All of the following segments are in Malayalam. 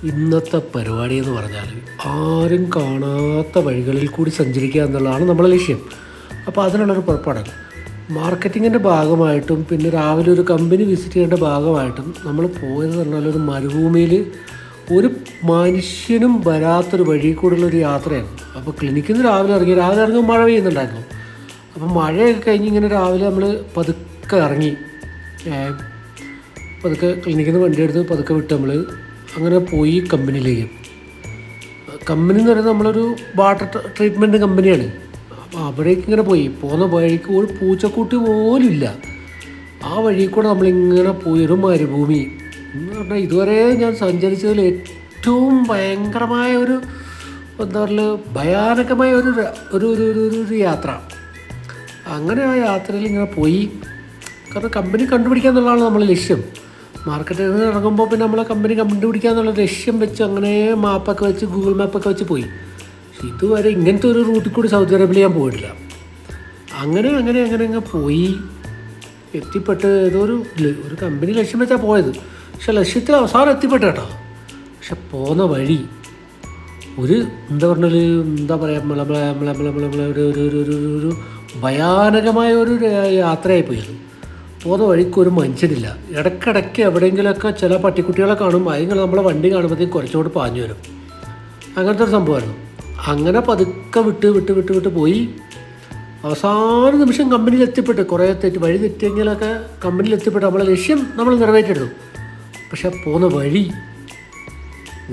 ഇന്നത്തെ പരിപാടി എന്ന് പറഞ്ഞാൽ ആരും കാണാത്ത വഴികളിൽ കൂടി സഞ്ചരിക്കുക എന്നുള്ളതാണ് നമ്മളെ ലക്ഷ്യം. അപ്പോൾ അതിനുള്ളൊരു പുറപ്പാടാണ്. മാർക്കറ്റിങ്ങിൻ്റെ ഭാഗമായിട്ടും പിന്നെ രാവിലെ ഒരു കമ്പനി വിസിറ്റ് ചെയ്യേണ്ട ഭാഗമായിട്ടും നമ്മൾ പോയത് പറഞ്ഞാൽ ഒരു മരുഭൂമിയിൽ ഒരു മനുഷ്യനും വരാത്തൊരു വഴി കൂടെയുള്ളൊരു യാത്രയാണ്. അപ്പോൾ ക്ലിനിക്കിൽ നിന്ന് രാവിലെ ഇറങ്ങുമ്പോൾ മഴ പെയ്യുന്നുണ്ടായിരുന്നു. അപ്പോൾ മഴയൊക്കെ കഴിഞ്ഞ് ഇങ്ങനെ രാവിലെ നമ്മൾ പതുക്കെ ഇറങ്ങി, പതുക്കെ ക്ലിനിക്കിൽ നിന്ന് വണ്ടി എടുത്ത് പതുക്കെ വിട്ട് നമ്മൾ അങ്ങനെ പോയി കമ്പനിയിലേക്ക്. കമ്പനി എന്ന് പറയുന്നത് നമ്മളൊരു വാട്ടർ ട്രീറ്റ്മെൻറ്റ് കമ്പനിയാണ്. അപ്പോൾ അവിടേക്ക് ഇങ്ങനെ പോകുന്ന വഴിക്ക് ഒരു പൂച്ചക്കുട്ടി പോലും ഇല്ല. ആ വഴി കൂടെ നമ്മളിങ്ങനെ പോയി ഒരു മരുഭൂമി എന്ന് പറഞ്ഞാൽ ഇതുവരെ ഞാൻ സഞ്ചരിച്ചതിൽ ഏറ്റവും ഭയങ്കരമായ എന്താ പറയുക ഭയാനകമായ ഒരു യാത്ര. അങ്ങനെ ആ യാത്രയിൽ ഇങ്ങനെ പോയി. കാരണം കമ്പനി കണ്ടുപിടിക്കുക എന്നുള്ളതാണ് നമ്മളെ ലക്ഷ്യം. മാർക്കറ്റിൽ നിന്ന് ഇറങ്ങുമ്പോൾ പിന്നെ നമ്മളെ കമ്പനി കണ്ടുപിടിക്കുക എന്നുള്ള ലക്ഷ്യം വെച്ച് അങ്ങനെ മാപ്പൊക്കെ വെച്ച് ഗൂഗിൾ മാപ്പൊക്കെ വെച്ച് പോയി. പക്ഷെ ഇതുവരെ ഇങ്ങനത്തെ ഒരു റൂട്ടിൽ കൂടി സൗദി അറേബ്യയിൽ ഞാൻ പോയിട്ടില്ല. അങ്ങനെ പോയി എത്തിപ്പെട്ട് ഏതോ ഒരു കമ്പനി ലക്ഷ്യം വെച്ചാൽ പോയത്. പക്ഷെ ലക്ഷ്യത്തിൽ അവസാനം എത്തിപ്പെട്ടു കേട്ടോ. പക്ഷെ പോകുന്ന വഴി എന്താ പറയുക ഒരു ഭയാനകമായ ഒരു യാത്രയായി പോയത്. പോകുന്ന വഴിക്ക് ഒരു മനുഷ്യനില്ല. ഇടയ്ക്കിടയ്ക്ക് എവിടെയെങ്കിലുമൊക്കെ ചില പട്ടിക്കുട്ടികളെ കാണും. അതിങ്ങൾ നമ്മളെ വണ്ടി കാണുമ്പോഴത്തേക്കും കുറച്ചുകൂടി പാഞ്ഞു വരും. അങ്ങനത്തെ ഒരു സംഭവമായിരുന്നു. അങ്ങനെ പതുക്കെ വിട്ട് പോയി. അവസാന നിമിഷം കമ്പനിയിൽ എത്തിപ്പെട്ട് കുറേ വഴി തെറ്റിയെങ്കിലൊക്കെ കമ്പനിയിൽ എത്തിപ്പെട്ട് നമ്മളെ ലക്ഷ്യം നമ്മൾ നിറവേറ്റെടുത്തു. പക്ഷെ പോകുന്ന വഴി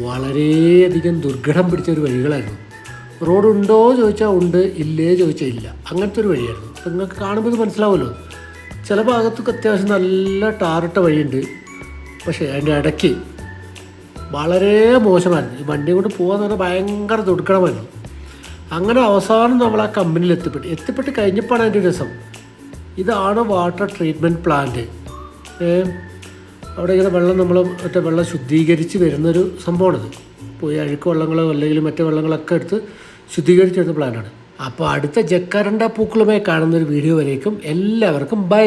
വളരെയധികം ദുർഘടം പിടിച്ച ഒരു വഴികളായിരുന്നു. റോഡുണ്ടോ ചോദിച്ചാൽ ഉണ്ട്, ഇല്ലേ ചോദിച്ചാൽ ഇല്ല, അങ്ങനത്തെ ഒരു വഴിയായിരുന്നു. അപ്പം നിങ്ങൾക്ക് കാണുമ്പോൾ ഇത് മനസ്സിലാവുമല്ലോ. ചില ഭാഗത്തൊക്കെ അത്യാവശ്യം നല്ല ടാറിട്ട വഴിയുണ്ട്. പക്ഷേ അതിൻ്റെ ഇടയ്ക്ക് വളരെ മോശമായിരുന്നു. ഈ വണ്ടി കൊണ്ട് പോകാന്ന് പറഞ്ഞാൽ ഭയങ്കര ദുർഘടമായിരുന്നു. അങ്ങനെ അവസാനം നമ്മൾ ആ കമ്പനിയിൽ എത്തിപ്പെട്ട് കഴിഞ്ഞപ്പോഴാണ് അതിൻ്റെ രസം. ഇതാണ് വാട്ടർ ട്രീറ്റ്മെൻറ്റ് പ്ലാന്റ്. അവിടെ ഇങ്ങനെ വെള്ളം ശുദ്ധീകരിച്ച് വരുന്നൊരു സംഭവമാണിത്. പോയി അഴുക്ക് വെള്ളങ്ങളോ അല്ലെങ്കിൽ മറ്റു വെള്ളങ്ങളൊക്കെ എടുത്ത് ശുദ്ധീകരിച്ചെടുത്ത പ്ലാന്റാണ്. അപ്പോൾ അടുത്ത ജക്കാരണ്ട പൂക്കളുമായി കാണുന്നൊരു വീഡിയോ വരേക്കും എല്ലാവർക്കും ബൈ.